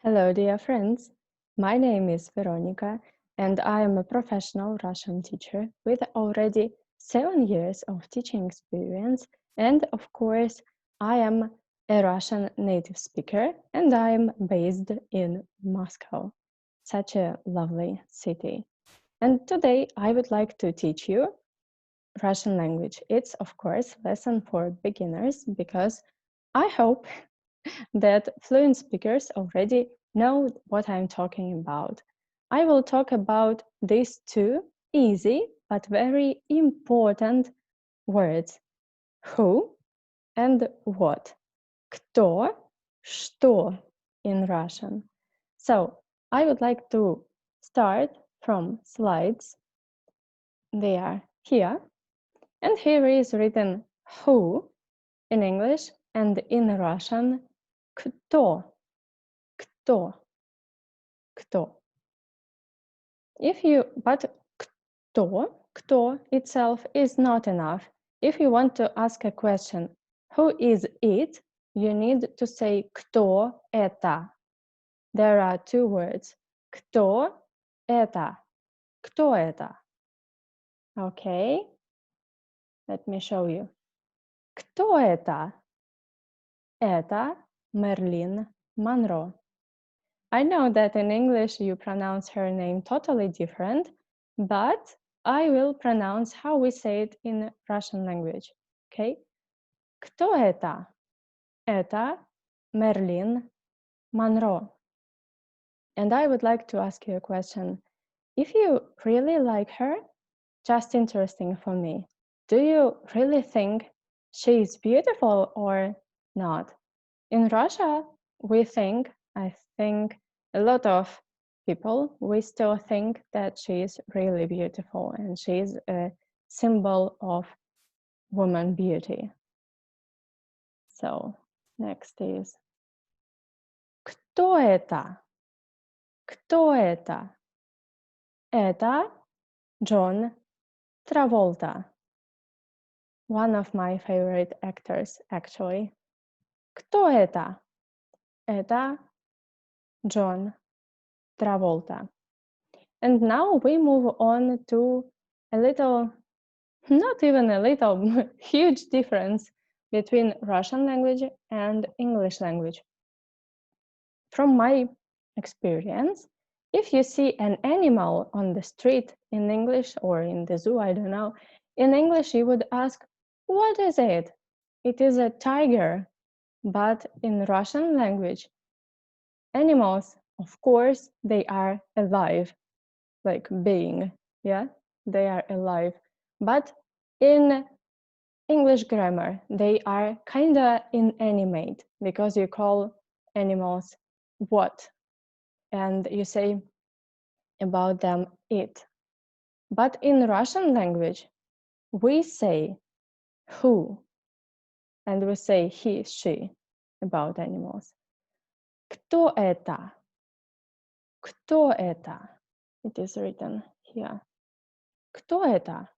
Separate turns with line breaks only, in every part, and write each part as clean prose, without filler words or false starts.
Hello, dear friends. My name is Veronica, and I am a professional Russian teacher with already 7 years of teaching experience. And of course, I am a Russian native speaker, and I am based in Moscow, such a lovely city. And today I would like to teach you Russian language. It's, of course, lesson for beginners because I hope that fluent speakers already know what I'm talking about. I will talk about these two easy but very important words: who and what. Кто, что in Russian. So I would like to start from slides. They are here. And here is written who in English and in Russian кто. Кто. Кто. But кто itself is not enough. If you want to ask a question, who is it? You need to say кто это. There are two words. Кто это? Кто это? Okay. Let me show you. Кто это? Это Мерлин Монро. I know that in English you pronounce her name totally different, but I will pronounce how we say it in Russian language. Okay? Кто это? Это Мерлин Монро. And I would like to ask you a question. If you really like her, just interesting for me, do you really think she is beautiful or not? In Russia, I think a lot of people, we still think that she is really beautiful and she is a symbol of woman beauty. So next is кто это? Кто это? Это John Travolta, one of my favorite actors, actually. Кто это? Это John Travolta. And now we move on to a little, not even a little, huge difference between Russian language and English language. From my experience, if you see an animal on the street in English or in the zoo, I don't know, in English you would ask, what is it? It is a tiger. But in Russian language, animals, of course, they are alive, like being, yeah, they are alive. But in English grammar, they are kinda inanimate because you call animals what, and you say about them it. But in Russian language, we say who, and we say he, she about animals. Кто это? Кто это? It is written here. Кто это?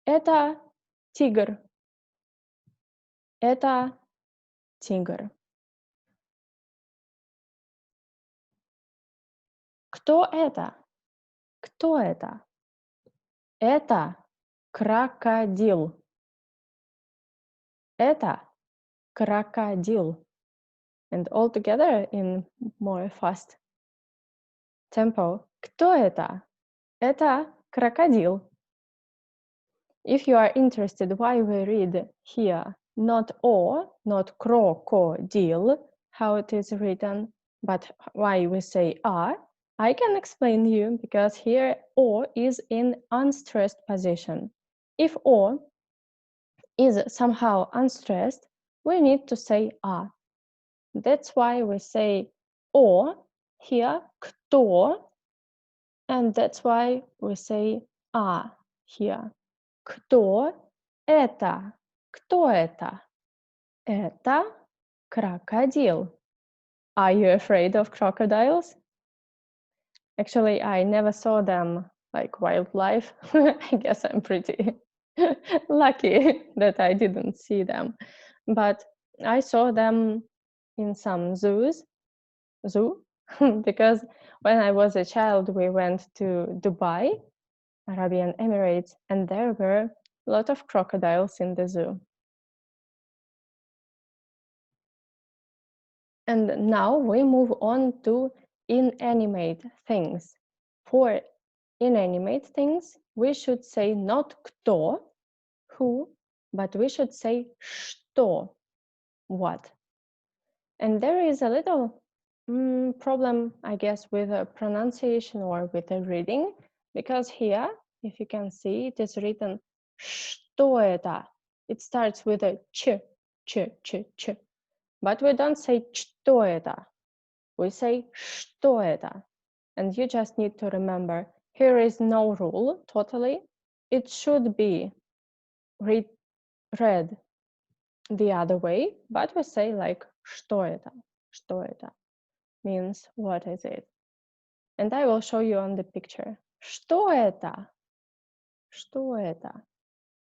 Это тигр. Это тигр. Кто это? Кто это? Это крокодил. Это крокодил. And all together in more fast tempo. Кто это? Это крокодил. If you are interested why we read here not o, not crocodile, how it is written, but why we say a, I can explain you because here o is in unstressed position. If o is somehow unstressed, we need to say a. That's why we say o here, кто, and that's why we say a here. Кто это? Кто это? Это крокодил. Are you afraid of crocodiles? Actually, I never saw them like wildlife. I guess I'm pretty lucky that I didn't see them. But I saw them in some zoos. Zoo? because when I was a child, we went to Dubai, Arabian Emirates, and there were a lot of crocodiles in the zoo. And now we move on to inanimate things. For inanimate things, we should say not кто, who, but we should say что, what. And there is a little problem, I guess, with the pronunciation or with the reading, because here, if you can see, it is written что это. It starts with a ch, ch. But we don't say что это. We say что это. And you just need to remember, here is no rule, totally. It should be read the other way, but we say like что это. Что это means what is it? And I will show you on the picture. Что это? Что это?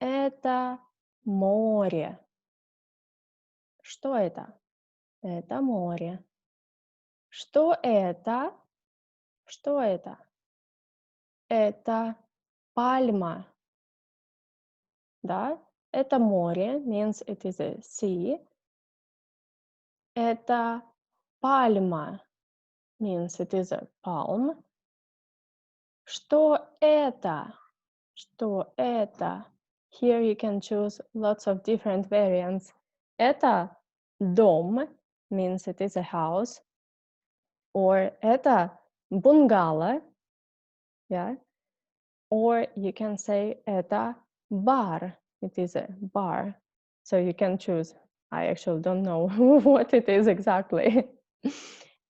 Это море. Что это? Это море. Что это? Что это? Это пальма. Да? Это море means it is a sea. Это пальма means it is a palm. Что это? Что это? Here you can choose lots of different variants. Это дом means it is a house. Or это бунгало. Yeah. Or you can say это бар. It is a bar. So you can choose. I actually don't know what it is exactly.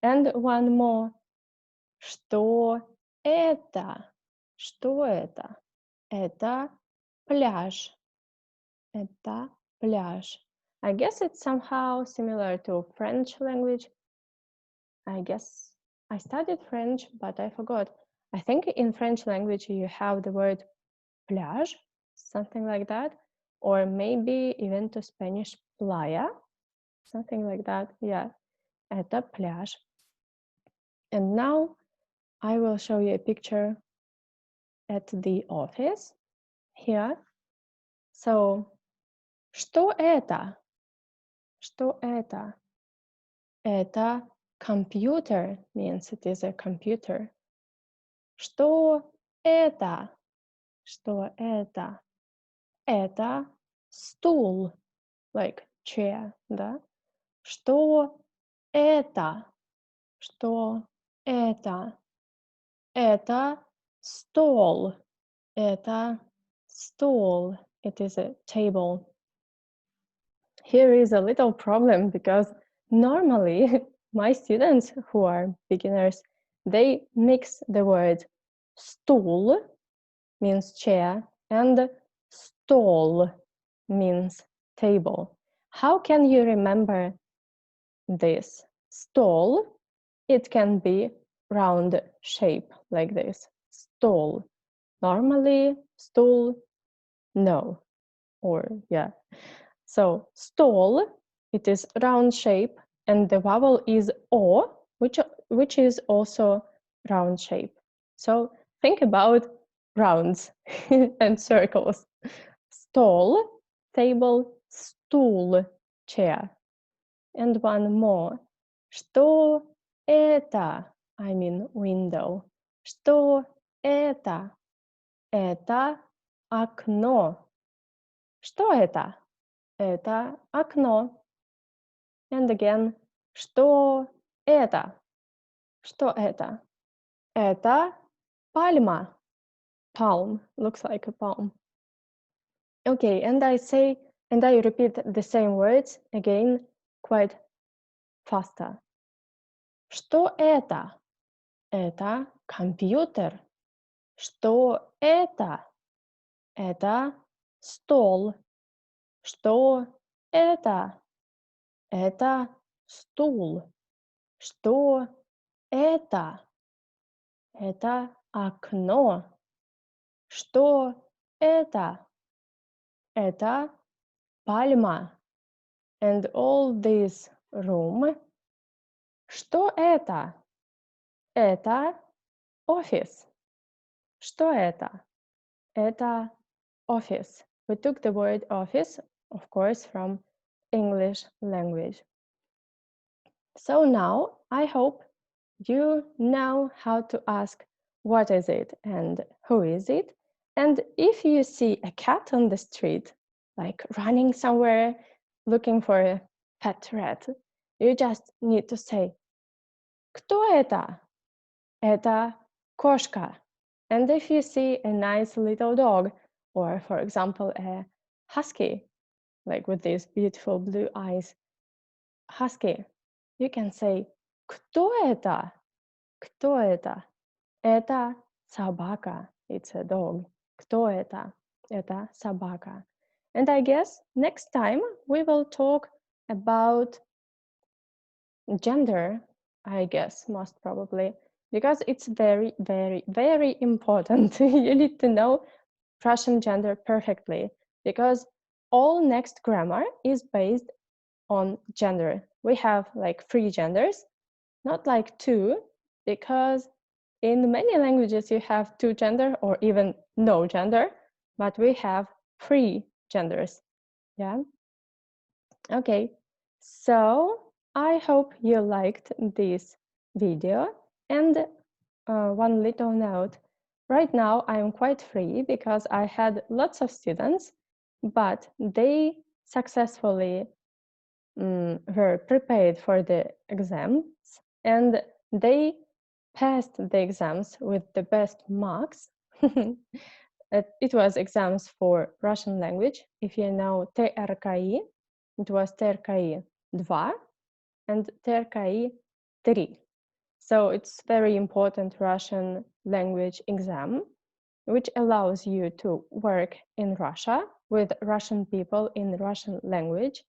And one more. Что это? Что это? Это пляж. Это пляж. I guess it's somehow similar to French language. I guess I studied French, but I forgot. I think in French language you have the word pляж, something like that. Or maybe even to Spanish playa, something like that. Yeah, это пляж. And now I will show you a picture at the office here. So, что это? Что это? Это computer means it is a computer. Что это? Что это? Это стул, like chair, да? Что это? Что это? Это стол. Это стол. It is a table. Here is a little problem because normally my students who are beginners, they mix the word stool means chair and stol means table. How can you remember this? Stol, it can be round shape like this. Stol. Normally, stool, no. Or yeah. So stol, it is round shape, and the vowel is o, which is also round shape. So think about rounds and circles. Stol, table, stool, chair. And one more. Что это? I mean window. Что это? Это окно. Что это? Это окно. And again, что это? Что это? Это пальма. Palm looks like a palm. Okay, and I repeat the same words again quite faster. Что это? Это компьютер. Что это? Это стол. Что это? Это стул. Что это? Это окно. Что это? Это пальма. And all this room. Что это? Это офис. Что это? Это office. We took the word office, of course, from English language. So now I hope you know how to ask what is it and who is it. And if you see a cat on the street, like running somewhere looking for a pet rat, you just need to say, кто это? Это кошка. And if you see a nice little dog, or for example, a husky, like with these beautiful blue eyes, husky, you can say, кто это? Кто это? Это собака. It's a dog. Кто это? Это собака. And I guess next time we will talk about gender, I guess, most probably, because it's very, very, very important. You need to know Russian gender perfectly, because all next grammar is based on gender. We have like 3 genders, not like 2, because in many languages you have 2 gender or even no gender, but we have 3 genders. Yeah. Okay. So I hope you liked this video. And one little note. Right now I'm quite free because I had lots of students, but they successfully were prepared for the exams and they passed the exams with the best marks. It was exams for Russian language. If you know TRKI, it was TRKI 2 and TRKI 3. So it's very important Russian language exam, which allows you to work in Russia with Russian people in Russian language.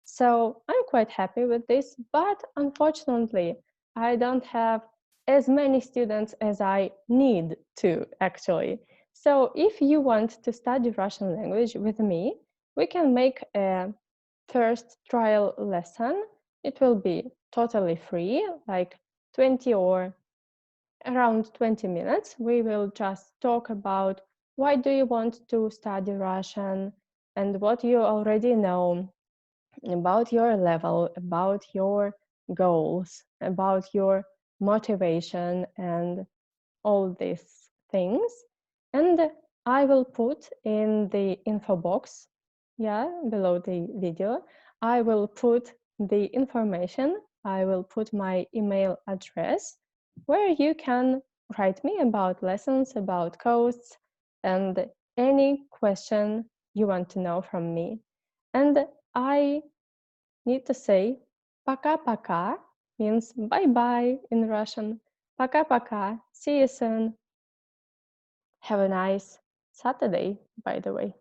So I'm quite happy with this, but unfortunately, I don't have as many students as I need to, actually. So if you want to study Russian language with me, we can make a first trial lesson. It will be totally free, like 20 or around 20 minutes. We will just talk about why do you want to study Russian and what you already know about your level, about your goals, about your motivation and all these things. And I will put in the info box, below the video, I will put the information, I will put my email address where you can write me about lessons, about costs, and any question you want to know from me. And I need to say пока-пока means bye-bye in Russian. Пока-пока. See you soon. Have a nice Saturday, by the way.